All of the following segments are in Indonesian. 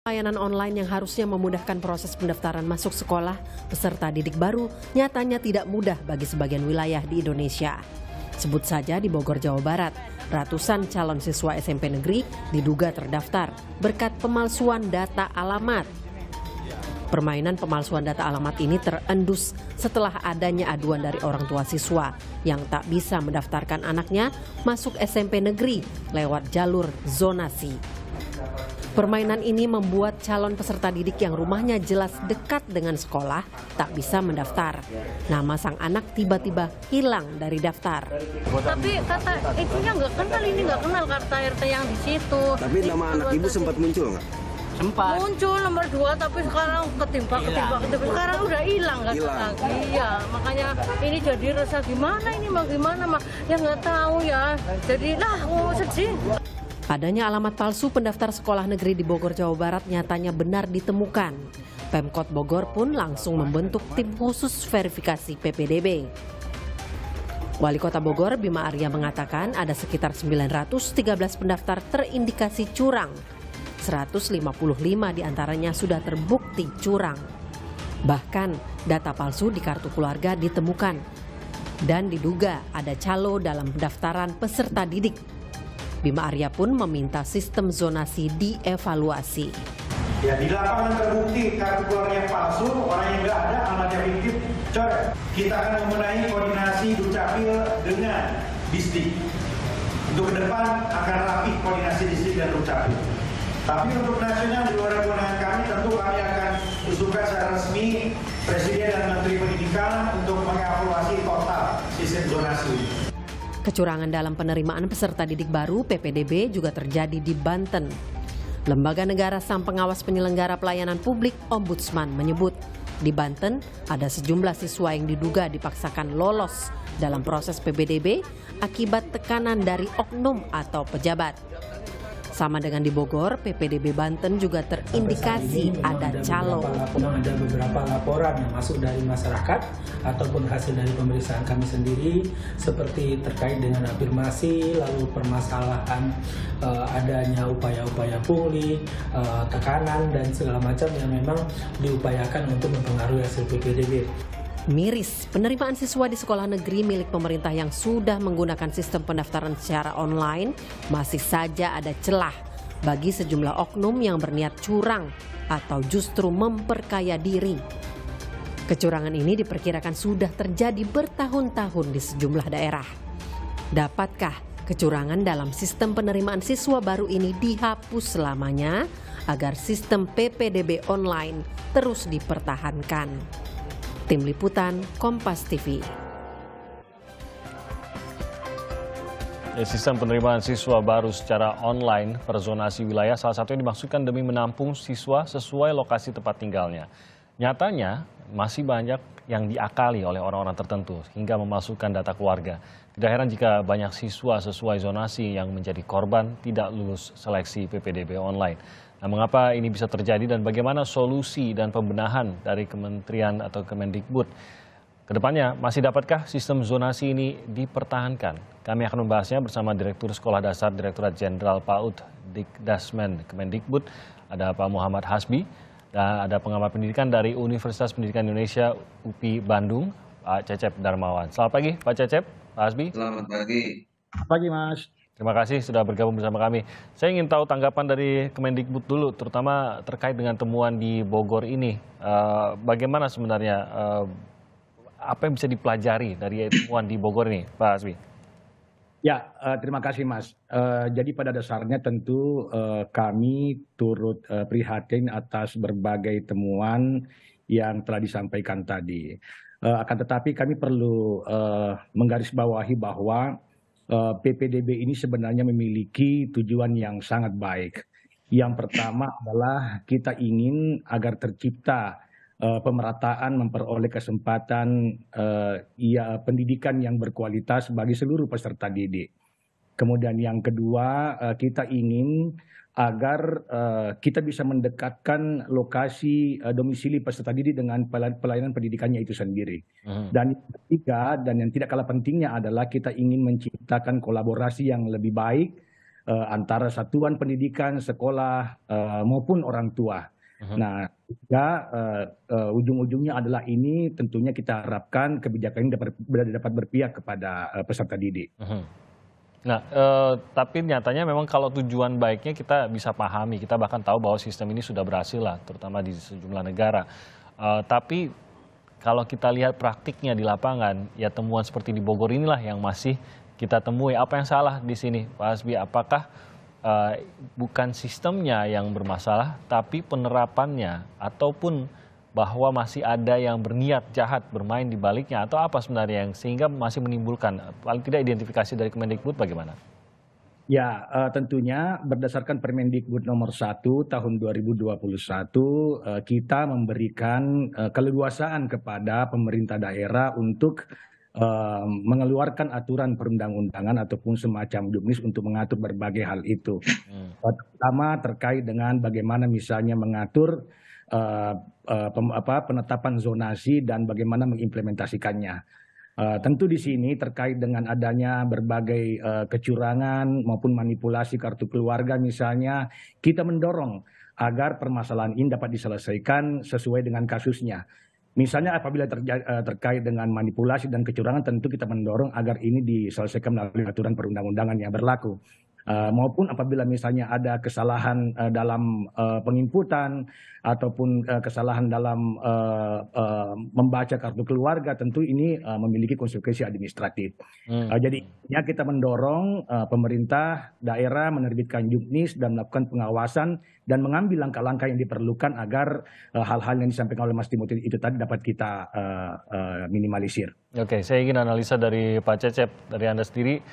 Layanan online yang harusnya memudahkan proses pendaftaran masuk sekolah peserta didik baru nyatanya tidak mudah bagi sebagian wilayah di Indonesia. Sebut saja di Bogor, Jawa Barat, ratusan calon siswa SMP negeri diduga terdaftar berkat pemalsuan data alamat. Permainan pemalsuan data alamat ini terendus setelah adanya aduan dari orang tua siswa yang tak bisa mendaftarkan anaknya masuk SMP negeri lewat jalur zonasi. Permainan ini membuat calon peserta didik yang rumahnya jelas dekat dengan sekolah tak bisa mendaftar. Nama sang anak tiba-tiba hilang dari daftar. Tapi kata itunya nggak kenal, ini nggak kenal kata RT yang di situ. Tapi nama anak ibu sempat muncul nggak? Sempat. Muncul nomor 2, tapi sekarang ketimpa. Sekarang udah hilang lagi. Ya, makanya ini jadi resah gimana ini mau gimana mah ya nggak tahu ya. Jadi sedih. Adanya alamat palsu pendaftar sekolah negeri di Bogor, Jawa Barat nyatanya benar ditemukan. Pemkot Bogor pun langsung membentuk tim khusus verifikasi PPDB. Wali Kota Bogor, Bima Arya mengatakan ada sekitar 913 pendaftar terindikasi curang. 155 diantaranya sudah terbukti curang. Bahkan data palsu di kartu keluarga ditemukan. Dan diduga ada calo dalam pendaftaran peserta didik. Bima Arya pun meminta sistem zonasi dievaluasi. Ya, di lapangan terbukti kartu keluarga palsu, orang yang nggak ada, alamatnya fiktif, coret. Kita akan membenahi koordinasi Dukcapil dengan Disdik. Untuk ke depan akan rapi koordinasi Disdik dan Dukcapil. Tapi untuk nasional di luar kewenangan kami, tentu kami akan usulkan secara resmi Presiden dan Menteri Pendidikan untuk mengevaluasi total sistem zonasi. Kecurangan dalam penerimaan peserta didik baru PPDB juga terjadi di Banten. Lembaga Negara Sang Pengawas Penyelenggara Pelayanan Publik Ombudsman menyebut di Banten ada sejumlah siswa yang diduga dipaksakan lolos dalam proses PPDB akibat tekanan dari oknum atau pejabat. Sama dengan di Bogor, PPDB Banten juga terindikasi ada calo. Ada beberapa laporan yang masuk dari masyarakat ataupun hasil dari pemeriksaan kami sendiri seperti terkait dengan afirmasi, lalu permasalahan adanya upaya-upaya pungli, tekanan dan segala macam yang memang diupayakan untuk mempengaruhi hasil PPDB. Miris, penerimaan siswa di sekolah negeri milik pemerintah yang sudah menggunakan sistem pendaftaran secara online masih saja ada celah bagi sejumlah oknum yang berniat curang atau justru memperkaya diri. Kecurangan ini diperkirakan sudah terjadi bertahun-tahun di sejumlah daerah. Dapatkah kecurangan dalam sistem penerimaan siswa baru ini dihapus selamanya agar sistem PPDB online terus dipertahankan? Tim Liputan, Kompas TV. Sistem penerimaan siswa baru secara online per zonasi wilayah salah satunya dimaksudkan demi menampung siswa sesuai lokasi tempat tinggalnya. Nyatanya masih banyak yang diakali oleh orang-orang tertentu hingga memasukkan data keluarga. Tidak heran jika banyak siswa sesuai zonasi yang menjadi korban tidak lulus seleksi PPDB online. Nah, mengapa ini bisa terjadi dan bagaimana solusi dan pembenahan dari Kementerian atau Kemendikbud? Kedepannya, masih dapatkah sistem zonasi ini dipertahankan? Kami akan membahasnya bersama Direktur Sekolah Dasar Direktorat Jenderal PAUD Dikdasmen Kemendikbud, ada Pak Muhammad Hasbi, dan ada pengamat pendidikan dari Universitas Pendidikan Indonesia UPI Bandung, Pak Cecep Darmawan. Selamat pagi, Pak Cecep, Pak Hasbi. Selamat pagi. Pagi, Mas. Terima kasih sudah bergabung bersama kami. Saya ingin tahu tanggapan dari Kemendikbud dulu, terutama terkait dengan temuan di Bogor ini. Bagaimana sebenarnya, apa yang bisa dipelajari dari temuan di Bogor ini, Pak Hasbi? Ya, terima kasih Mas. Jadi pada dasarnya tentu kami turut prihatin atas berbagai temuan yang telah disampaikan tadi. Akan tetapi kami perlu menggarisbawahi bahwa PPDB ini sebenarnya memiliki tujuan yang sangat baik. Yang pertama adalah kita ingin agar tercipta pemerataan, memperoleh kesempatan pendidikan yang berkualitas bagi seluruh peserta didik. Kemudian yang kedua, kita ingin agar kita bisa mendekatkan lokasi domisili peserta didik dengan pelayanan pendidikannya itu sendiri. Dan yang ketiga, dan yang tidak kalah pentingnya adalah kita ingin menciptakan kolaborasi yang lebih baik antara satuan pendidikan, sekolah, maupun orang tua. Nah, juga ujung-ujungnya adalah ini tentunya kita harapkan kebijakan ini dapat berpihak kepada peserta didik. Nah, tapi nyatanya memang kalau tujuan baiknya kita bisa pahami, kita bahkan tahu bahwa sistem ini sudah berhasil lah, terutama di sejumlah negara. Tapi kalau kita lihat praktiknya di lapangan, ya temuan seperti di Bogor inilah yang masih kita temui. Apa yang salah di sini, Pak Hasbi? Apakah bukan sistemnya yang bermasalah, tapi penerapannya, ataupun bahwa masih ada yang berniat jahat bermain di baliknya, atau apa sebenarnya yang sehingga masih menimbulkan, paling tidak identifikasi dari Kemendikbud bagaimana? Ya, tentunya berdasarkan Permendikbud nomor 1 tahun 2021, kita memberikan keleluasaan kepada pemerintah daerah untuk mengeluarkan aturan perundang-undangan ataupun semacam juknis untuk mengatur berbagai hal itu. Pertama terkait dengan bagaimana misalnya mengatur penetapan zonasi dan bagaimana mengimplementasikannya. Tentu di sini terkait dengan adanya berbagai kecurangan maupun manipulasi kartu keluarga misalnya, kita mendorong agar permasalahan ini dapat diselesaikan sesuai dengan kasusnya. Misalnya apabila terkait dengan manipulasi dan kecurangan, tentu kita mendorong agar ini diselesaikan melalui aturan perundang-undangan yang berlaku. Maupun apabila misalnya ada kesalahan dalam penginputan ataupun kesalahan dalam membaca kartu keluarga, tentu ini memiliki konsekuensi administratif. Jadi ya kita mendorong pemerintah daerah menerbitkan juknis dan melakukan pengawasan dan mengambil langkah-langkah yang diperlukan agar hal-hal yang disampaikan oleh Mas Timothy itu tadi dapat kita minimalisir. Oke, saya ingin analisa dari Pak Cecep, dari Anda sendiri.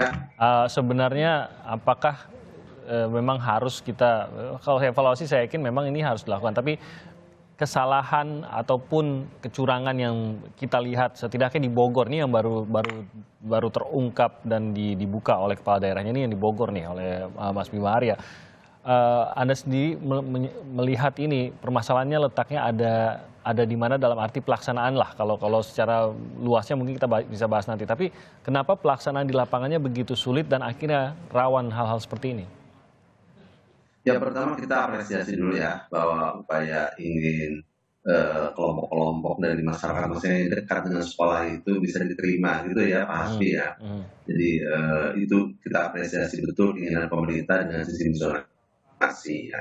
Sebenarnya apakah memang harus kita, kalau evaluasi saya yakin memang ini harus dilakukan, tapi kesalahan ataupun kecurangan yang kita lihat setidaknya di Bogor nih yang baru terungkap dan dibuka oleh kepala daerahnya ini yang di Bogor nih oleh Mas Bima Arya. Anda sendiri melihat ini permasalahannya letaknya ada di mana dalam arti pelaksanaan lah. Kalau secara luasnya mungkin kita bisa bahas nanti. Tapi kenapa pelaksanaan di lapangannya begitu sulit dan akhirnya rawan hal-hal seperti ini? Ya, pertama kita apresiasi dulu ya bahwa upaya ingin kelompok-kelompok dari masyarakat maksudnya yang dekat dengan sekolah itu bisa diterima gitu ya Pak Hasbi ya. Jadi itu kita apresiasi betul keinginan pemerintah dengan sistem zonasi ya.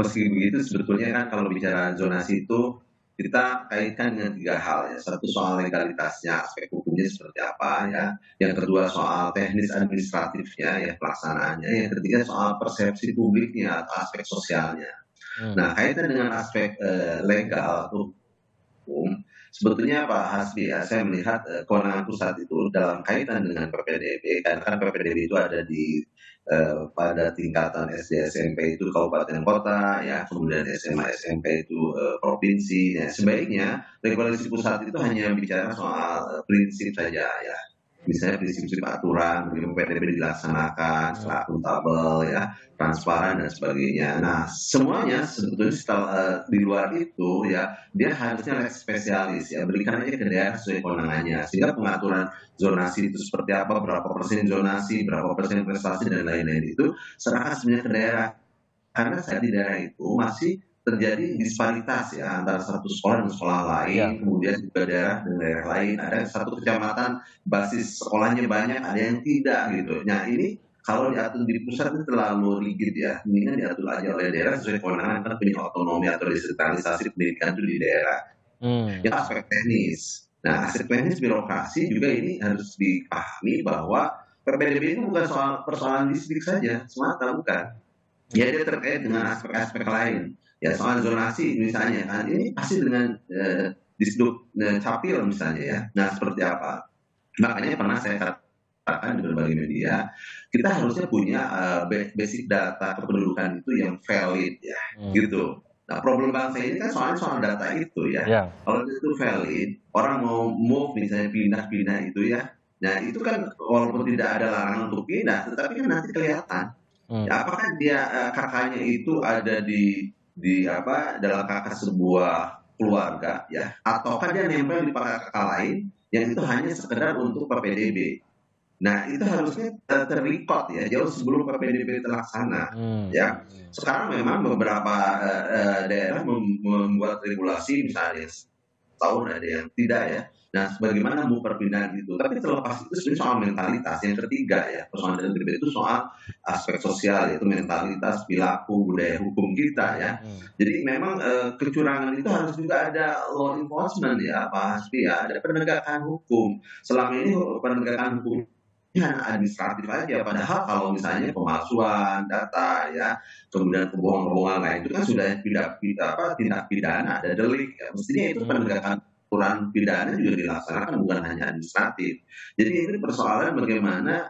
Meski begitu sebetulnya kan kalau bicara zonasi itu kita kaitkan dengan 3 hal ya. Satu soal legalitasnya, aspek hukumnya seperti apa ya. Yang kedua soal teknis administratifnya ya, pelaksanaannya. Yang ketiga soal persepsi publiknya atau aspek sosialnya. Nah, kaitan dengan aspek legal atau hukum, sebetulnya Pak Hasbi ya, saya melihat kewenangan pusat itu dalam kaitan dengan PPDB, karena kan PPDB itu ada di pada tingkatan SD SMP itu kabupaten kota ya, kemudian SMA SMP itu provinsi ya. Sebaiknya regulasi pusat itu hanya bicara soal prinsip saja ya, misalnya prinsip aturan bagaimana PPDB dilaksanakan secara akuntabel ya, transparan dan sebagainya. Nah, semuanya sebetulnya setelah di luar itu ya, dia harusnya spesialis ya, berikan aja ke daerah sesuai kewenangannya, sehingga pengaturan zonasi itu seperti apa, berapa persen zonasi, berapa persen prestasi dan lain-lain itu serahkan sebenarnya ke daerah. Karena saat di daerah itu masih terjadi disparitas ya antara satu sekolah dan sekolah lain, kemudian juga daerah dan daerah lain. Ada satu kecamatan basis sekolahnya banyak, ada yang tidak gitu. Nah ini kalau diatur di pusat itu terlalu rigid ya, mendingan diatur aja oleh daerah sesuai kewenangan, karena punya otonomi atau desentralisasi pendidikan itu di daerah. Yang aspek teknis. Nah aspek teknis birokrasi juga ini harus dipahami bahwa PPDB itu bukan soal persoalan distrik saja semata, bukan. Ya dia terkait dengan aspek-aspek lain. Ya soal zonasi misalnya kan ini pasti dengan Disduk Capil misalnya ya. Nah seperti apa? Makanya pernah saya katakan di berbagai media, kita harusnya punya basic data kependudukan itu yang valid ya, gitu. Nah problem bangsa ini kan soal data itu ya. Kalau itu valid, orang mau move misalnya pindah-pindah itu ya. Nah itu kan walaupun tidak ada larangan untuk pindah, tetapi kan nanti kelihatan. Ya, apakah dia kakaknya itu ada di dalam kakak sebuah keluarga ya, ataukah dia nempel di kakak lain yang itu hanya sekedar untuk PPDB. Nah, itu harusnya terrecord ya jauh sebelum PPDB terlaksana ya. Sekarang memang beberapa daerah membuat regulasi misalnya setahun ada yang tidak ya. Nah, bagaimana mau perpindahan itu? Tapi terlepas itu sebenarnya soal mentalitas. Yang ketiga ya, persoalan yang kedua itu soal aspek sosial, yaitu mentalitas, perilaku, budaya hukum kita ya. Jadi memang kecurangan itu harus juga ada law enforcement ya, Pak Hasbi ya, ada penegakan hukum. Selama ini penegakan hukum administratif aja, padahal kalau misalnya pemalsuan data ya, kemudian kebohongan-kebohongan itu kan sudah tindak pidana, ada delik ya. Mestinya itu penegakan aturan pidana juga dilaksanakan bukan hanya administratif. Jadi ini persoalan bagaimana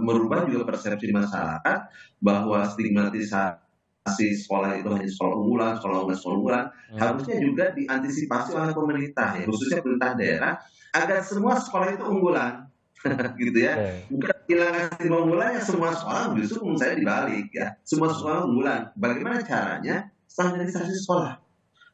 merubah juga persepsi masyarakat bahwa stigmatisasi sekolah itu hanya sekolah unggulan, harusnya juga diantisipasi oleh pemerintah ya, khususnya pemerintah daerah, agar semua sekolah itu unggulan. Gitu ya, bukan kehilangan stigma unggulan, semua sekolah justru menurut saya dibalik ya, semua sekolah unggulan. Bagaimana caranya? Standarisasi sekolah.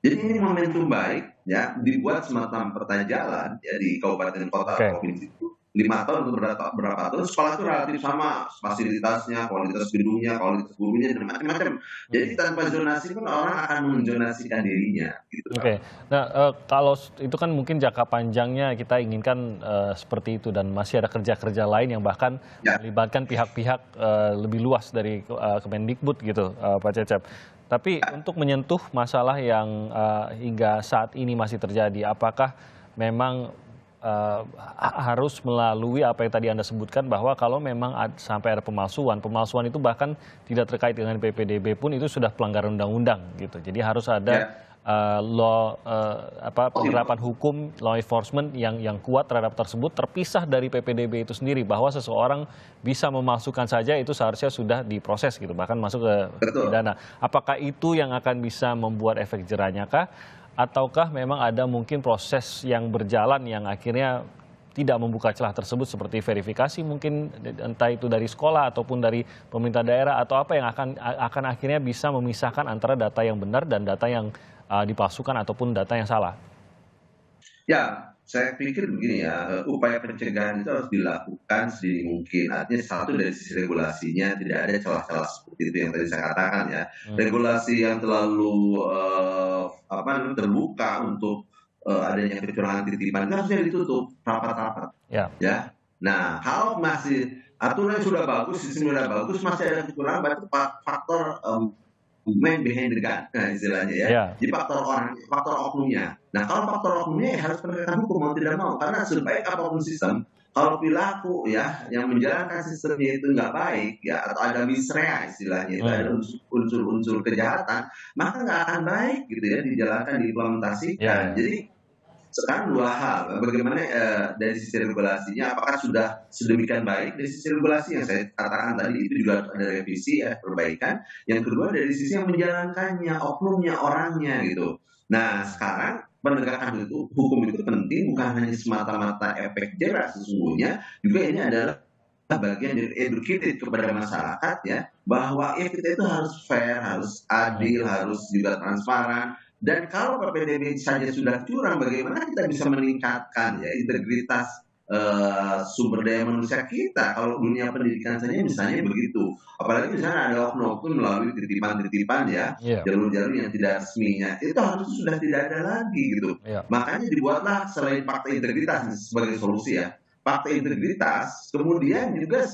Jadi ini momentum baik ya, dibuat semacam peta jalan ya di kabupaten kota provinsi itu 5 tahun atau berapa tahun sekolah itu relatif sama fasilitasnya, kualitas gedungnya, kualitas gurunya dan macam-macam. Jadi tanpa zonasi pun orang akan menzonasikan dirinya. Gitu. Oke, nah kalau itu kan mungkin jangka panjangnya kita inginkan seperti itu dan masih ada kerja-kerja lain yang bahkan melibatkan pihak-pihak lebih luas dari Kemendikbud gitu, Pak Cecep. Tapi untuk menyentuh masalah yang hingga saat ini masih terjadi, apakah memang harus melalui apa yang tadi Anda sebutkan bahwa kalau memang sampai ada pemalsuan itu bahkan tidak terkait dengan PPDB pun itu sudah pelanggaran undang-undang gitu. Jadi harus ada penerapan hukum, law enforcement yang kuat terhadap tersebut, terpisah dari PPDB itu sendiri, bahwa seseorang bisa memalsukan saja itu seharusnya sudah diproses gitu, bahkan masuk ke pidana. Apakah itu yang akan bisa membuat efek jerahnya kah? Ataukah memang ada mungkin proses yang berjalan yang akhirnya tidak membuka celah tersebut seperti verifikasi mungkin entah itu dari sekolah ataupun dari pemerintah daerah atau apa yang akan akhirnya bisa memisahkan antara data yang benar dan data yang dipalsukan ataupun data yang salah? Ya, saya pikir begini ya, upaya pencegahan itu harus dilakukan sedini mungkin. Artinya satu dari sisi regulasinya tidak ada celah-celah seperti itu yang tadi saya katakan ya. Regulasi yang terlalu terbuka untuk adanya kecurangan titipan itu harusnya ditutup rapat-rapat. Ya. Nah, kalau masih aturan sudah bagus, sistem sudah bagus, masih ada kecurangan, berarti faktor man behind the gun, istilahnya ya. Jadi faktor oknumnya. Nah, kalau faktor oknumnya ya harus penegakan hukum mau tidak mau, karena sebaik apapun sistem, kalau perilaku ya yang menjalankan sistemnya itu nggak baik ya, atau ada misrea istilahnya, itu ada unsur-unsur kejahatan, maka nggak akan baik gitu ya dijalankan, diimplementasikan. Jadi sekarang dua hal, bagaimana dari sisi regulasinya, apakah sudah sedemikian baik dari sisi regulasi yang saya katakan tadi, itu juga ada revisi ya, perbaikan. Yang kedua dari sisi yang menjalankannya, oknumnya, orangnya gitu. Nah sekarang penegakan hukum itu penting, bukan hanya semata-mata efek jerah sesungguhnya, juga ini adalah bagian dari educated kepada masyarakat ya, bahwa ya kita itu harus fair, harus adil, harus juga transparan. Dan kalau PPDB saja sudah curang, bagaimana kita bisa meningkatkan ya integritas sumber daya manusia kita kalau dunia pendidikan saja misalnya begitu. Apalagi misalnya ada oknum melalui titipan-titipan ya, jalur-jalur yang tidak resminya, itu harusnya sudah tidak ada lagi gitu. Makanya dibuatlah selain fakta integritas sebagai solusi ya, fakta integritas, kemudian juga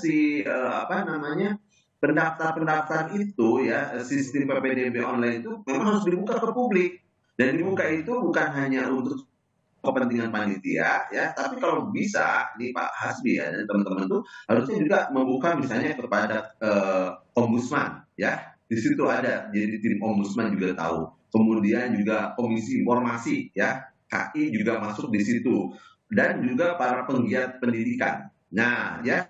pendaftar itu ya, sistem PPDB online itu memang harus dibuka ke publik, dan dibuka itu bukan hanya untuk kepentingan panitia ya, tapi kalau bisa nih Pak Hasbi ya dan teman-teman itu harusnya juga membuka misalnya kepada ombudsman ya, di situ ada, jadi tim ombudsman juga tahu, kemudian juga komisi informasi ya, KI juga masuk di situ, dan juga para penggiat pendidikan. Nah ya,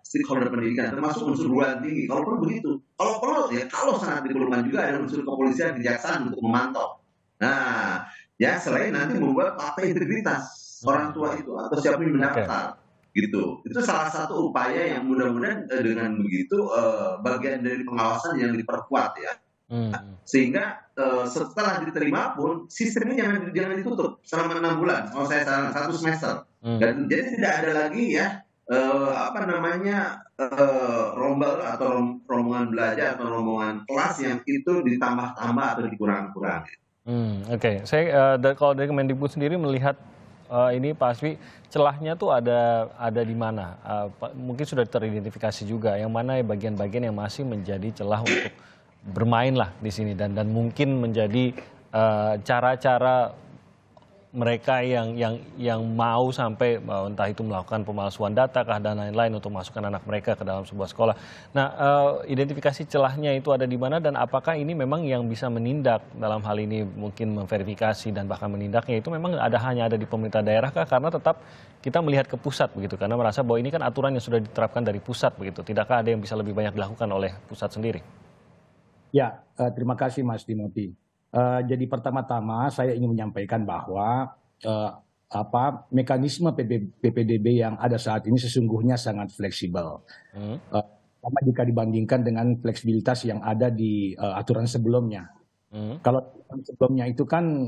stakeholder pendidikan termasuk unsur perguruan tinggi kalau perlu begitu, kalau perlu ya, kalau sangat diperlukan juga ada unsur kepolisian, kejaksaan untuk memantau. Nah ya, selain nanti membuat fakta integritas orang tua itu atau siapa yang mendaftar gitu, itu salah satu upaya yang mudah-mudahan dengan begitu bagian dari pengawasan yang diperkuat ya, sehingga setelah diterima pun sistemnya jangan ditutup selama 6 bulan, kalau saya saran 1 semester, dan jadi tidak ada lagi ya apa namanya, rombel atau rombongan belajar atau rombongan kelas yang itu ditambah-tambah atau dikurang-kurangi. Oke. Saya, kalau dari Kemendikbud sendiri melihat, ini Pak Hasbi, celahnya tuh ada di mana? Mungkin sudah teridentifikasi juga, yang mana bagian-bagian yang masih menjadi celah untuk bermain lah di sini dan mungkin menjadi, cara-cara mereka yang mau sampai, entah itu melakukan pemalsuan data kah dan lain-lain untuk masukkan anak mereka ke dalam sebuah sekolah. Nah, identifikasi celahnya itu ada di mana dan apakah ini memang yang bisa menindak dalam hal ini mungkin memverifikasi dan bahkan menindaknya itu memang hanya ada di pemerintah daerah kah? Karena tetap kita melihat ke pusat begitu, karena merasa bahwa ini kan aturan yang sudah diterapkan dari pusat begitu. Tidakkah ada yang bisa lebih banyak dilakukan oleh pusat sendiri? Ya, terima kasih Mas Timothy. Jadi pertama-tama saya ingin menyampaikan bahwa mekanisme PPDB yang ada saat ini sesungguhnya sangat fleksibel. Sama jika dibandingkan dengan fleksibilitas yang ada di aturan sebelumnya. Kalau sebelumnya itu kan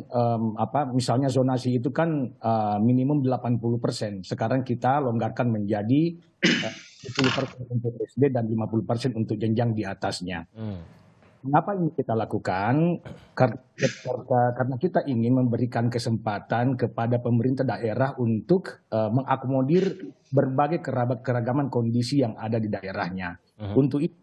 misalnya zonasi itu kan minimum 80%. Sekarang kita longgarkan menjadi 10% untuk SD dan 50% untuk jenjang di atasnya. Mengapa ini kita lakukan? Karena kita ingin memberikan kesempatan kepada pemerintah daerah untuk mengakomodir berbagai keragaman kondisi yang ada di daerahnya. Untuk itu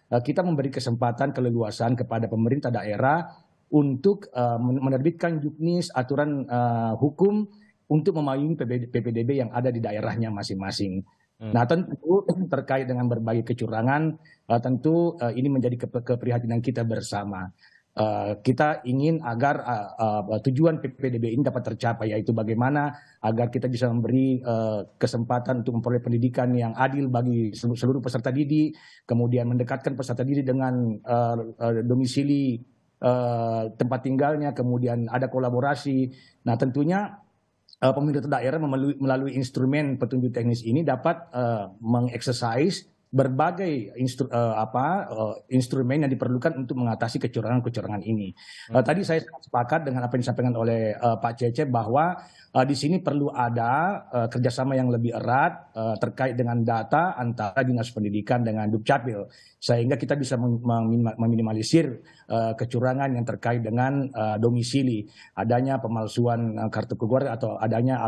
kita memberi kesempatan keleluasan kepada pemerintah daerah untuk menerbitkan juknis aturan hukum untuk memayungi PPDB yang ada di daerahnya masing-masing. Nah, tentu terkait dengan berbagai kecurangan, tentu ini menjadi keprihatinan kita bersama. Kita ingin agar tujuan PPDB ini dapat tercapai, yaitu bagaimana agar kita bisa memberi kesempatan untuk memperoleh pendidikan yang adil bagi seluruh peserta didik, kemudian mendekatkan peserta didik dengan domisili tempat tinggalnya, kemudian ada kolaborasi. Nah, tentunya pemerintah daerah melalui instrumen petunjuk teknis ini dapat mengeksersis berbagai instrumen yang diperlukan untuk mengatasi kecurangan-kecurangan ini. Tadi saya sangat sepakat dengan apa yang disampaikan oleh Pak Cece bahwa di sini perlu ada kerjasama yang lebih erat terkait dengan data antara Dinas Pendidikan dengan Dukcapil, sehingga kita bisa meminimalisir kecurangan yang terkait dengan domisili, adanya pemalsuan kartu keluarga atau adanya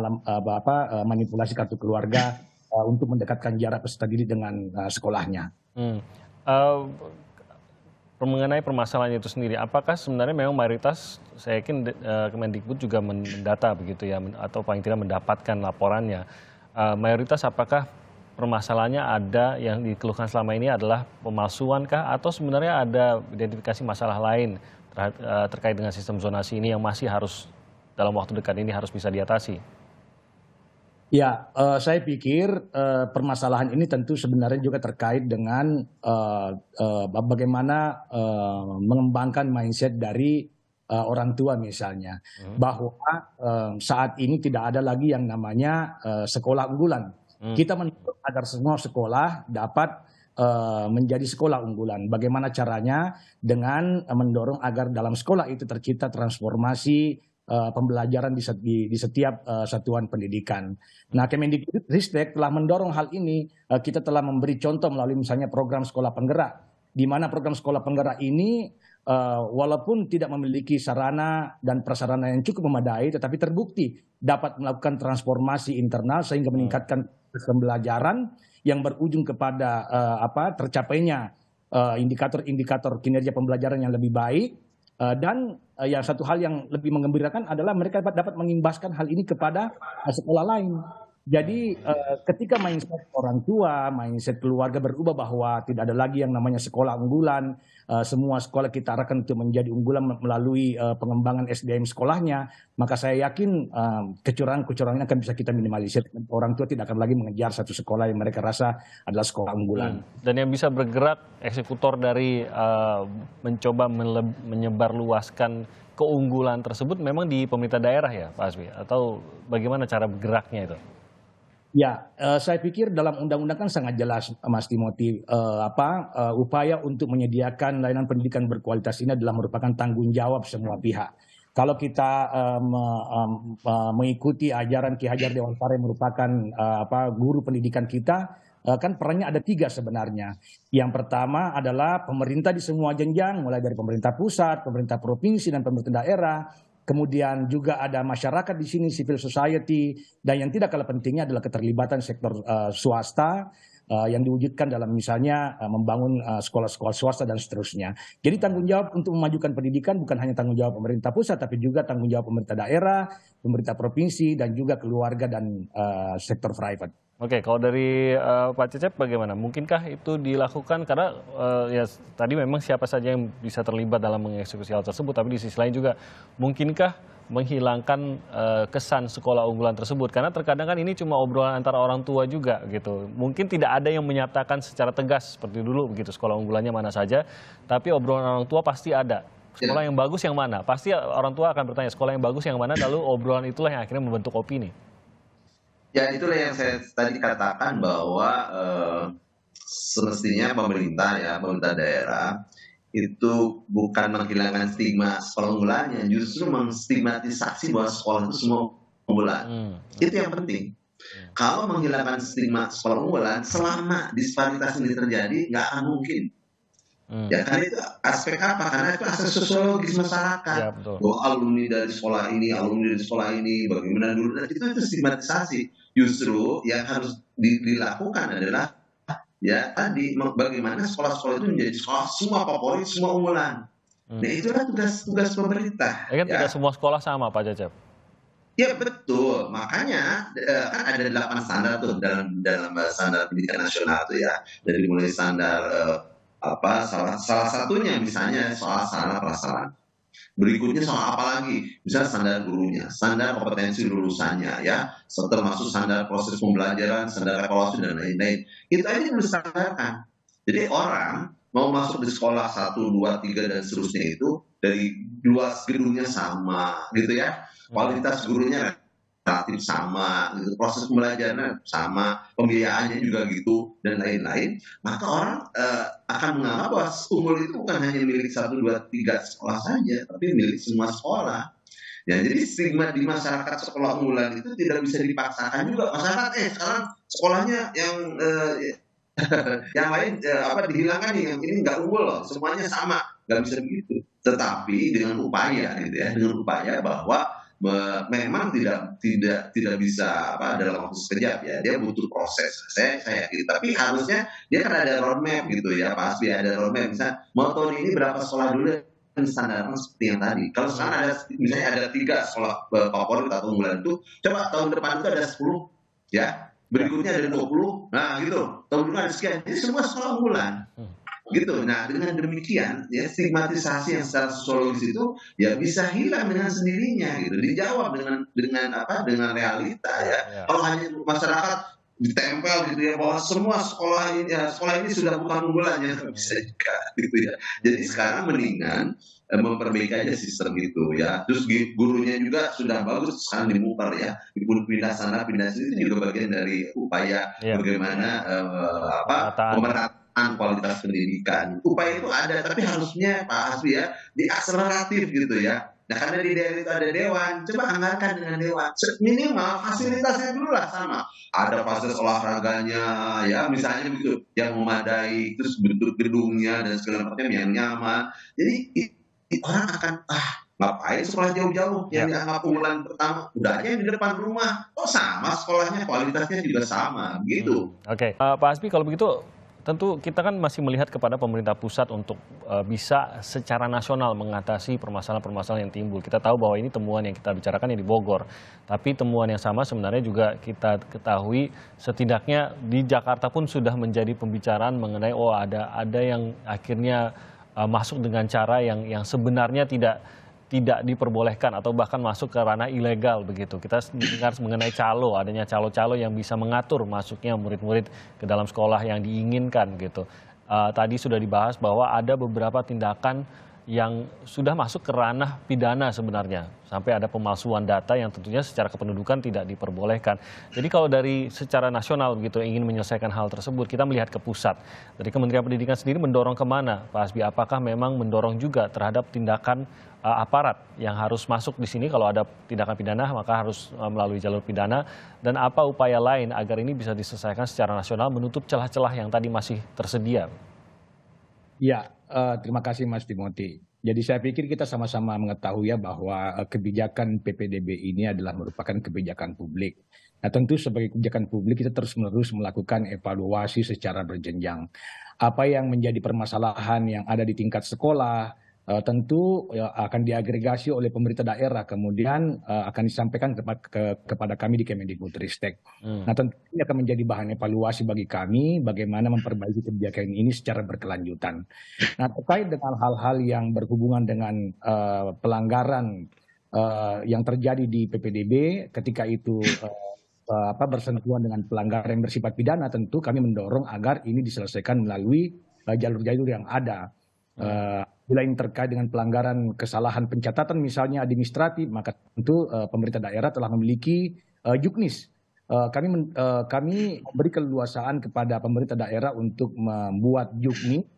manipulasi kartu keluarga untuk mendekatkan jarak peserta didik dengan sekolahnya. Mengenai permasalahan itu sendiri, apakah sebenarnya memang mayoritas, saya yakin Kemendikbud juga mendata begitu ya, atau paling tidak mendapatkan laporannya. Mayoritas apakah permasalahannya ada yang dikeluhkan selama ini adalah pemalsuan kah, atau sebenarnya ada identifikasi masalah lain terkait dengan sistem zonasi ini yang masih harus dalam waktu dekat ini harus bisa diatasi? Ya, saya pikir permasalahan ini tentu sebenarnya juga terkait dengan bagaimana mengembangkan mindset dari orang tua misalnya, bahwa saat ini tidak ada lagi yang namanya sekolah unggulan. Kita menuntut agar semua sekolah dapat menjadi sekolah unggulan. Bagaimana caranya? Dengan mendorong agar dalam sekolah itu tercipta transformasi pembelajaran di setiap satuan pendidikan. Nah, Kemendikbudristek telah mendorong hal ini. Kita telah memberi contoh melalui misalnya program sekolah penggerak, di mana program sekolah penggerak ini walaupun tidak memiliki sarana dan prasarana yang cukup memadai, tetapi terbukti dapat melakukan transformasi internal sehingga meningkatkan pembelajaran yang berujung kepada tercapainya indikator-indikator kinerja pembelajaran yang lebih baik. Dan yang satu hal yang lebih menggembirakan adalah mereka dapat mengimbaskan hal ini kepada sekolah lain. Jadi ketika mindset orang tua, mindset keluarga berubah bahwa tidak ada lagi yang namanya sekolah unggulan, semua sekolah kita arahkan untuk menjadi unggulan melalui pengembangan SDM sekolahnya, maka saya yakin kecurangan-kecurangan akan bisa kita minimalisir. Orang tua tidak akan lagi mengejar satu sekolah yang mereka rasa adalah sekolah unggulan. Dan yang bisa bergerak eksekutor dari mencoba menyebarluaskan keunggulan tersebut memang di pemerintah daerah ya Pak Hasbi? Atau bagaimana cara bergeraknya itu? Ya, saya pikir dalam undang-undang kan sangat jelas, Mas Timothy, upaya untuk menyediakan layanan pendidikan berkualitas ini adalah merupakan tanggung jawab semua pihak. kalau kita mengikuti ajaran Ki Hajar Dewantara yang merupakan guru pendidikan kita, kan perannya ada 3 sebenarnya. Yang pertama adalah pemerintah di semua jenjang, mulai dari pemerintah pusat, pemerintah provinsi, dan pemerintah daerah. Kemudian juga ada masyarakat di sini, civil society, dan yang tidak kalah pentingnya adalah keterlibatan sektor swasta yang diwujudkan dalam misalnya membangun sekolah-sekolah swasta dan seterusnya. Jadi tanggung jawab untuk memajukan pendidikan bukan hanya tanggung jawab pemerintah pusat, tapi juga tanggung jawab pemerintah daerah, pemerintah provinsi, dan juga keluarga dan sektor private. Oke, kalau dari Pak Cecep bagaimana? Mungkinkah itu dilakukan? Karena ya tadi memang siapa saja yang bisa terlibat dalam mengeksekusi hal tersebut, tapi di sisi lain juga mungkinkah menghilangkan kesan sekolah unggulan tersebut? Karena terkadang kan ini cuma obrolan antara orang tua juga gitu. Mungkin tidak ada yang menyatakan secara tegas seperti dulu begitu, sekolah unggulannya mana saja, tapi obrolan orang tua pasti ada. Sekolah yang bagus yang mana? Pasti orang tua akan bertanya sekolah yang bagus yang mana, lalu obrolan itulah yang akhirnya membentuk opini. Ya itulah yang saya tadi katakan bahwa semestinya pemerintah daerah itu bukan menghilangkan stigma sekolah unggulannya, justru menstigmatisasi bahwa sekolah itu semua unggulan. Itu yang penting. Kalau menghilangkan stigma sekolah unggulan, selama disparitas ini terjadi, nggak akan mungkin. Ya karena itu aspek apa? Karena itu aspek sosiologis masyarakat. Ya, betul. Bahwa alumni dari sekolah ini, bagaimana dulu, dan itu stigmatisasi. Justru yang harus dilakukan adalah ya tadi bagaimana sekolah-sekolah itu menjadi sekolah semua favorit, semua unggulan. Nah itulah tugas pemerintah. Ya kan tidak semua sekolah sama, Pak Cecep. Ya betul, makanya kan ada 8 standar tuh dalam standar pendidikan nasional tuh ya. Dari mulai standar salah satunya misalnya soal sarana prasarana. Berikutnya soal apa lagi? Misalnya standar gurunya, standar kompetensi lulusannya ya, termasuk standar proses pembelajaran, standar evaluasi dan lain-lain. Itu aja yang distandarkan. Jadi orang mau masuk di sekolah 1, 2, 3 dan seterusnya itu dari luas gedungnya sama gitu ya. Kualitas gurunya relatif sama, gitu. Proses pembelajarannya sama, pembiayaannya juga gitu dan lain-lain. Maka orang akan menganggap bahwa unggul itu bukan hanya milik 1, 2, 3 sekolah saja, tapi milik semua sekolah. Ya, jadi stigma di masyarakat sekolah unggulan itu tidak bisa dipaksakan juga. Masyarakat sekarang sekolahnya yang lain dihilangkan nih, yang ini nggak unggul loh, semuanya sama, nggak bisa begitu. Tetapi dengan upaya gitu ya, dengan upaya bahwa memang tidak bisa dalam waktu sekejap ya, dia butuh proses. Saya yakin, tapi harusnya dia kan ada roadmap gitu ya, pasti ada roadmap. Misalnya mau tahun ini berapa sekolah dulu yang standarnya seperti yang tadi. Kalau sekarang ada misalnya ada 3 sekolah favorit atau unggulan itu, coba tahun depan itu ada 10 ya, berikutnya ada 20, nah gitu, tahun depan ada sekian, jadi semua sekolah unggulan. Gitu. Nah, dengan demikian ya stigmatisasi yang secara sosiologis itu ya bisa hilang dengan sendirinya gitu. Dijawab dengan realita ya. Kalau hanya masyarakat ditempel gitu ya bahwa semua sekolah ini sudah bukan unggulan ya, bisa juga gitu ya. Jadi sekarang mendingan memperbaiki aja sistem itu ya. Terus gurunya juga sudah bagus, sekarang dimutar ya. Pindah sana pindah sini itu juga bagian dari upaya bagaimana pemerataan kualitas pendidikan. Upaya itu ada, tapi harusnya Pak Hasbi ya diakseleratif gitu ya. Nah karena di daerah itu ada dewan, coba anggarkan dengan dewan. Minimal fasilitasnya dulu lah sama. Ada fasilitas olahraganya ya misalnya begitu, yang memadai, terus bentuk gedungnya dan segala macam yang nyaman. Jadi orang akan ngapain sekolah jauh-jauh yang dianggap unggulan pertama, udah aja di depan rumah. Sama sekolahnya, kualitasnya juga sama gitu. Oke. Pak Hasbi, kalau begitu tentu kita kan masih melihat kepada pemerintah pusat untuk bisa secara nasional mengatasi permasalahan-permasalahan yang timbul. Kita tahu bahwa ini temuan yang kita bicarakan yang di Bogor. Tapi temuan yang sama sebenarnya juga kita ketahui setidaknya di Jakarta pun sudah menjadi pembicaraan mengenai ada yang akhirnya masuk dengan cara yang sebenarnya tidak diperbolehkan atau bahkan masuk ke ranah ilegal begitu. Kita dengar mengenai adanya calo-calo yang bisa mengatur masuknya murid-murid ke dalam sekolah yang diinginkan gitu. Tadi sudah dibahas bahwa ada beberapa tindakan yang sudah masuk ke ranah pidana sebenarnya. Sampai ada pemalsuan data yang tentunya secara kependudukan tidak diperbolehkan. Jadi kalau dari secara nasional begitu ingin menyelesaikan hal tersebut, kita melihat ke pusat. Dari Kementerian Pendidikan sendiri mendorong kemana, Pak Hasbi? Apakah memang mendorong juga terhadap tindakan aparat yang harus masuk di sini? Kalau ada tindakan pidana maka harus melalui jalur pidana. Dan apa upaya lain agar ini bisa diselesaikan secara nasional menutup celah-celah yang tadi masih tersedia? Ya, terima kasih Mas Timothy. Jadi saya pikir kita sama-sama mengetahui ya bahwa kebijakan PPDB ini adalah merupakan kebijakan publik. Nah tentu sebagai kebijakan publik kita terus-menerus melakukan evaluasi secara berjenjang. Apa yang menjadi permasalahan yang ada di tingkat sekolah, tentu akan diagregasi oleh pemerintah daerah, kemudian akan disampaikan kepada kami di Kemendikbudristek. Nah tentu ini akan menjadi bahan evaluasi bagi kami bagaimana memperbaiki kebijakan ini secara berkelanjutan. Nah terkait dengan hal-hal yang berhubungan dengan pelanggaran yang terjadi di PPDB ketika itu bersentuhan dengan pelanggaran yang bersifat pidana, tentu kami mendorong agar ini diselesaikan melalui jalur-jalur yang ada. Bila ini terkait dengan pelanggaran kesalahan pencatatan misalnya administratif, maka tentu pemerintah daerah telah memiliki juknis. Kami beri keleluasaan kepada pemerintah daerah untuk membuat juknis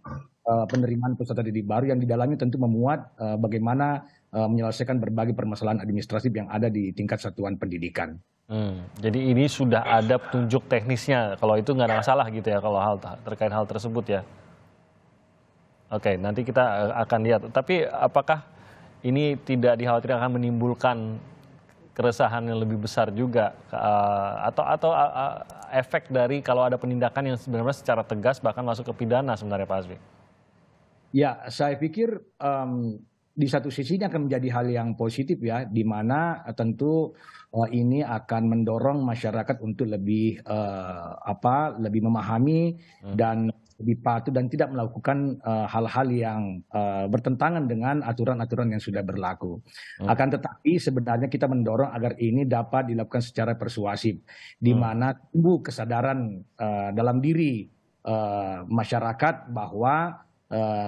penerimaan peserta didik baru yang di dalamnya tentu memuat bagaimana menyelesaikan berbagai permasalahan administratif yang ada di tingkat satuan pendidikan. Jadi ini sudah ada petunjuk teknisnya, kalau itu nggak ada masalah gitu ya kalau terkait hal tersebut ya. Oke, nanti kita akan lihat. Tapi apakah ini tidak dikhawatirkan akan menimbulkan keresahan yang lebih besar juga, atau efek dari kalau ada penindakan yang sebenarnya secara tegas bahkan masuk ke pidana sebenarnya Pak Hasbi? Ya, saya pikir di satu sisi ini akan menjadi hal yang positif ya, di mana tentu ini akan mendorong masyarakat untuk lebih lebih memahami dan lebih patuh dan tidak melakukan hal-hal yang bertentangan dengan aturan-aturan yang sudah berlaku. Akan tetapi sebenarnya kita mendorong agar ini dapat dilakukan secara persuasif, di mana tumbuh kesadaran dalam diri masyarakat bahwa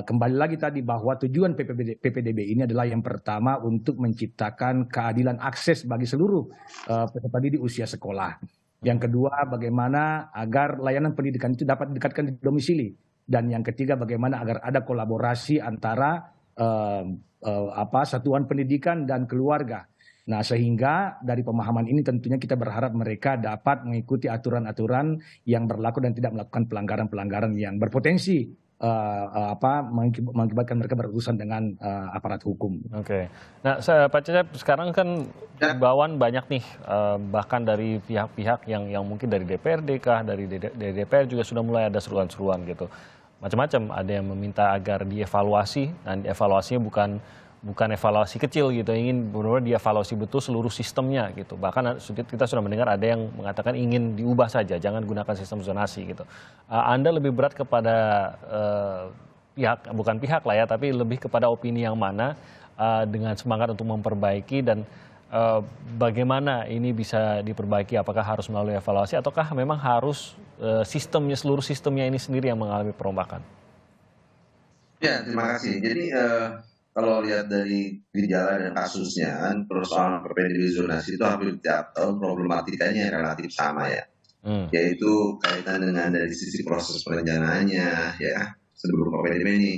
kembali lagi tadi bahwa tujuan PPDB ini adalah yang pertama untuk menciptakan keadilan akses bagi seluruh peserta didik usia sekolah. Yang kedua, bagaimana agar layanan pendidikan itu dapat didekatkan di domisili. Dan yang ketiga, bagaimana agar ada kolaborasi antara satuan pendidikan dan keluarga. Nah, sehingga dari pemahaman ini tentunya kita berharap mereka dapat mengikuti aturan-aturan yang berlaku dan tidak melakukan pelanggaran-pelanggaran yang berpotensi mengakibatkan mereka berurusan dengan aparat hukum. Oke. Nah, Pak Cecep, sekarang kan imbauan banyak nih, bahkan dari pihak-pihak yang mungkin dari DPRD kah, dari DPR juga sudah mulai ada seruan-seruan gitu. Macam-macam, ada yang meminta agar dievaluasi, dan evaluasinya bukan evaluasi kecil gitu, ingin benar-benar dievaluasi betul seluruh sistemnya gitu. Bahkan kita sudah mendengar ada yang mengatakan ingin diubah saja, jangan gunakan sistem zonasi gitu. Anda lebih berat kepada bukan pihak lah ya, tapi lebih kepada opini yang mana dengan semangat untuk memperbaiki, dan bagaimana ini bisa diperbaiki, apakah harus melalui evaluasi ataukah memang harus seluruh sistemnya ini sendiri yang mengalami perombakan? Ya, terima kasih. Jadi kalau lihat dari gejala dan kasusnya, kan persoalan PPDB zonasi itu hampir tiap tahun problematikanya relatif sama ya. Yaitu kaitan dengan dari sisi proses perencanaannya ya, sebelum PPDB ini.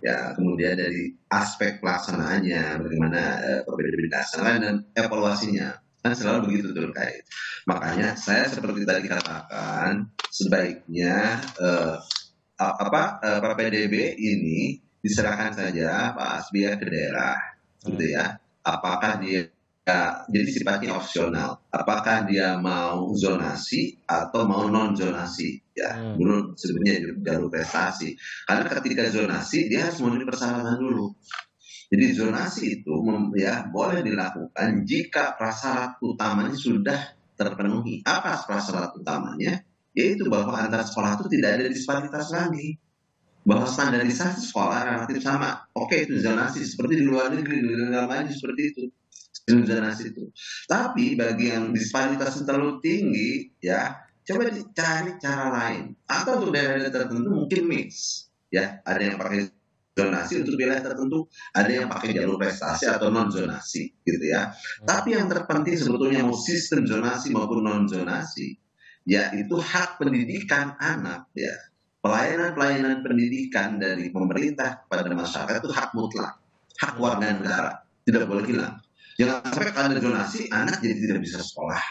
Ya, kemudian dari aspek pelaksanaannya, bagaimana PPDB dilaksanakan dan evaluasinya. Kan selalu begitu terkait. Makanya saya seperti tadi katakan, sebaiknya PPDB ini diserahkan saja Pak Hasbi ke daerah, gitu ya. Apakah dia jadi sifatnya opsional? Apakah dia mau zonasi atau mau non zonasi? Ya, menurut sebenarnya jalur prestasi. Karena ketika zonasi dia harus memenuhi persyaratan dulu. Jadi zonasi itu ya boleh dilakukan jika prasyarat utamanya sudah terpenuhi. Apa prasyarat utamanya? Yaitu bahwa antara sekolah itu tidak ada disparitas lagi. Bahwa standarisasi sekolah relatif sama. Oke, itu zonasi seperti di luar negeri, di negara lain seperti itu. Zonasi itu. Tapi bagi yang disparitas terlalu tinggi, ya coba dicari cara lain. Atau untuk daerah tertentu mungkin mix. Ya, ada yang pakai zonasi untuk wilayah tertentu, ada yang pakai jalur prestasi atau non zonasi gitu ya. Tapi yang terpenting sebetulnya mau sistem zonasi maupun non zonasi, yaitu hak pendidikan anak ya. Pelayanan-pelayanan pendidikan dari pemerintah kepada masyarakat itu hak mutlak, hak warga negara, tidak boleh hilang. Jangan sampai karena zonasi anak jadi tidak bisa sekolah.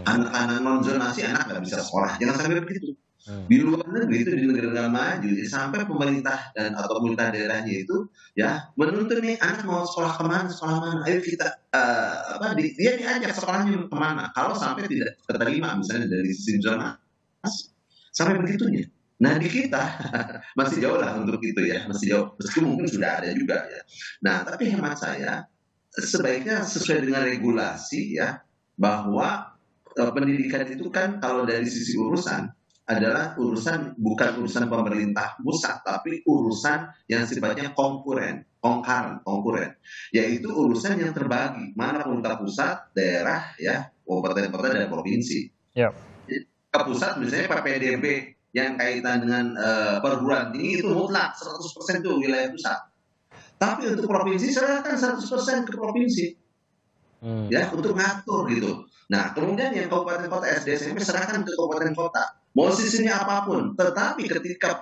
Anak-anak non zonasi anak nggak bisa sekolah. Jangan sampai begitu. Di luar negeri itu di negara maju sampai pemerintah dan atau pemerintah daerahnya itu ya menuntut nih anak mau sekolah kemana, ayo kita dia diajak sekolahnya kemana. Kalau sampai tidak terterima misalnya dari sistem zonasi sampai begitunya. Nah di kita masih jauh lah untuk itu ya, masih jauh. Meski mungkin sudah ada juga ya. Nah tapi hemat saya sebaiknya sesuai dengan regulasi ya bahwa pendidikan itu kan kalau dari sisi urusan adalah bukan urusan pemerintah pusat, tapi urusan yang sifatnya konkuren, yaitu urusan yang terbagi, mana pemerintah pusat, daerah, ya, kabupaten kota dan provinsi. Yep. Ke pusat misalnya PPDB yang kaitan dengan perguruan tinggi itu mutlak 100% itu wilayah pusat. Tapi untuk provinsi serahkan 100% ke provinsi, ya, untuk ngatur gitu. Nah, kemudian yang kabupaten kota SD SMP serahkan ke kabupaten kota. Mau sistemnya apapun, tetapi ketika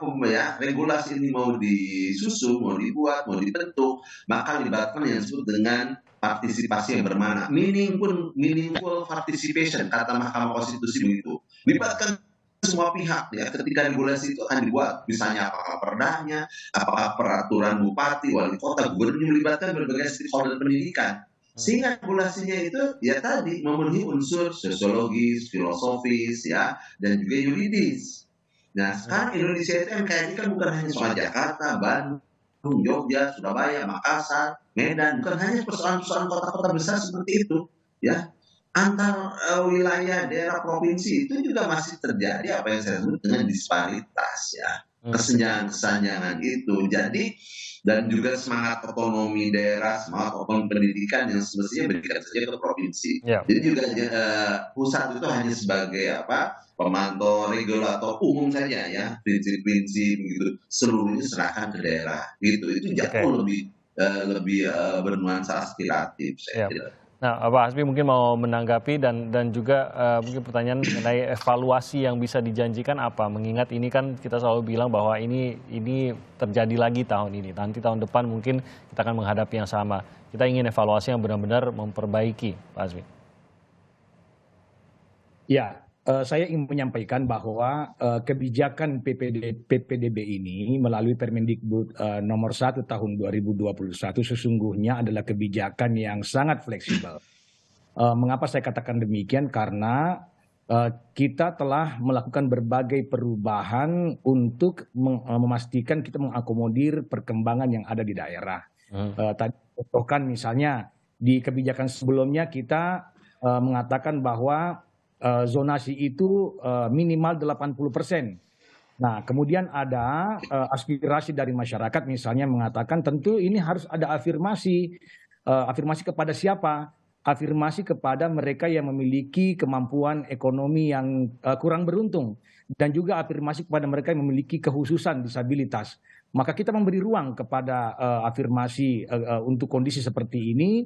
regulasi ini mau disusun, mau dibuat, mau dibentuk, maka libatkan yang disebut dengan partisipasi yang bermakna, meaningful participation, kata Mahkamah Konstitusi begitu. Libatkan semua pihak ya ketika regulasi itu akan dibuat, misalnya apakah perdanya, apakah peraturan bupati, wali kota, gubernur, melibatkan berbagai stakeholder pendidikan. Sehingga regulasinya itu ya tadi memenuhi unsur sosiologis, filosofis ya dan juga yuridis. Nah sekarang Indonesia itu NKRI kan bukan hanya soal Jakarta, Bandung, Jogja, Surabaya, Makassar, Medan, bukan hanya persoalan-persoalan kota-kota besar seperti itu ya. Antar wilayah, daerah, provinsi itu juga masih terjadi apa yang saya sebut dengan disparitas ya, kesenjangan-kesenjangan itu. Jadi dan juga semangat otonomi daerah, semangat otonomi pendidikan yang semestinya berikan saja ke provinsi. Jadi juga pusat itu hanya sebagai pemantau, regulator umum saja ya, prinsip-prinsip gitu, seluruhnya serahkan ke daerah gitu. Itu jauh lebih bernuansa aspiratif saya kira. Nah, Pak Hasbi mungkin mau menanggapi dan juga mungkin pertanyaan mengenai evaluasi yang bisa dijanjikan apa? Mengingat ini kan kita selalu bilang bahwa ini terjadi lagi tahun ini. Nanti tahun depan mungkin kita akan menghadapi yang sama. Kita ingin evaluasi yang benar-benar memperbaiki, Pak Hasbi. Ya, saya ingin menyampaikan bahwa kebijakan PPDB ini melalui Permendikbud nomor 1 tahun 2021 sesungguhnya adalah kebijakan yang sangat fleksibel. Mengapa saya katakan demikian? Karena kita telah melakukan berbagai perubahan untuk memastikan kita mengakomodir perkembangan yang ada di daerah. Tadi contohkan misalnya di kebijakan sebelumnya kita mengatakan bahwa zonasi itu minimal 80%. Nah, kemudian ada aspirasi dari masyarakat misalnya mengatakan tentu ini harus ada afirmasi. Afirmasi kepada siapa? Afirmasi kepada mereka yang memiliki kemampuan ekonomi yang kurang beruntung dan juga afirmasi kepada mereka yang memiliki kekhususan disabilitas. Maka kita memberi ruang kepada afirmasi untuk kondisi seperti ini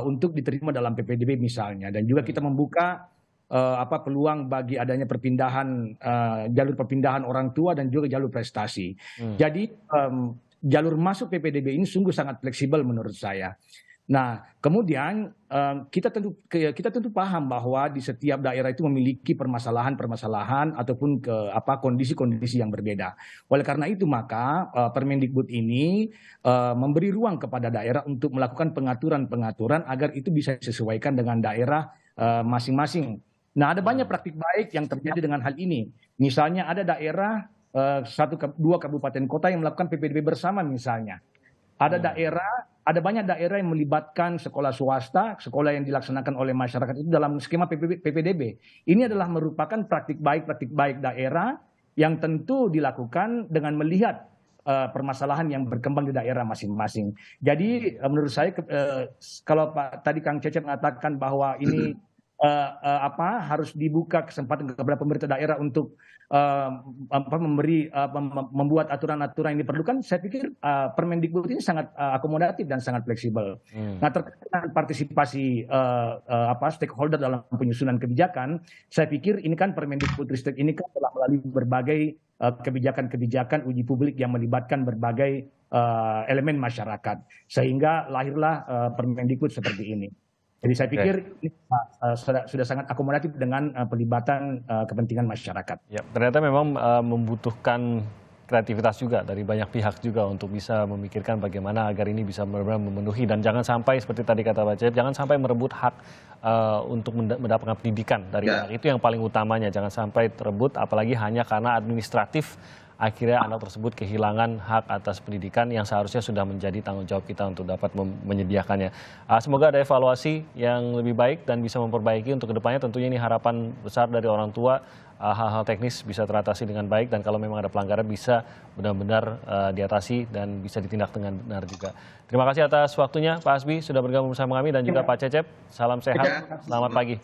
untuk diterima dalam PPDB misalnya, dan juga kita membuka peluang bagi adanya perpindahan jalur perpindahan orang tua dan juga jalur prestasi. Jadi jalur masuk PPDB ini sungguh sangat fleksibel menurut saya. Nah, kemudian kita tentu paham bahwa di setiap daerah itu memiliki permasalahan-permasalahan ataupun kondisi-kondisi yang berbeda. Oleh karena itu maka Permendikbud ini memberi ruang kepada daerah untuk melakukan pengaturan-pengaturan agar itu bisa disesuaikan dengan daerah masing-masing. Nah, ada banyak praktik baik yang terjadi dengan hal ini. Misalnya ada daerah 1-2 kabupaten kota yang melakukan PPDB bersama misalnya. Ada banyak daerah yang melibatkan sekolah swasta, sekolah yang dilaksanakan oleh masyarakat itu dalam skema PPDB. Ini adalah merupakan praktik baik daerah yang tentu dilakukan dengan melihat permasalahan yang berkembang di daerah masing-masing. Jadi menurut saya kalau tadi Kang Cecep mengatakan bahwa ini harus dibuka kesempatan kepada pemerintah daerah untuk membuat aturan-aturan yang diperlukan. Saya pikir Permendikbud ini sangat akomodatif dan sangat fleksibel. Nah, terkait dengan partisipasi stakeholder dalam penyusunan kebijakan, saya pikir ini kan Permendikbudristek ini kan telah melalui berbagai kebijakan-kebijakan uji publik yang melibatkan berbagai elemen masyarakat, sehingga lahirlah Permendikbud seperti ini. Jadi saya pikir ini sudah sangat akomodatif dengan pelibatan kepentingan masyarakat. Ya, ternyata memang membutuhkan kreativitas juga dari banyak pihak juga untuk bisa memikirkan bagaimana agar ini bisa benar-benar memenuhi, dan jangan sampai seperti tadi kata Pak Cep, jangan sampai merebut hak untuk mendapatkan pendidikan dari anak. Itu yang paling utamanya, jangan sampai terebut, apalagi hanya karena administratif akhirnya anak tersebut kehilangan hak atas pendidikan yang seharusnya sudah menjadi tanggung jawab kita untuk dapat menyediakannya. Semoga ada evaluasi yang lebih baik dan bisa memperbaiki untuk kedepannya. Tentunya ini harapan besar dari orang tua, hal-hal teknis bisa teratasi dengan baik, dan kalau memang ada pelanggaran bisa benar-benar diatasi dan bisa ditindak dengan benar juga. Terima kasih atas waktunya Pak Hasbi sudah bergabung bersama kami, dan juga Pak Cecep. Salam sehat, selamat pagi.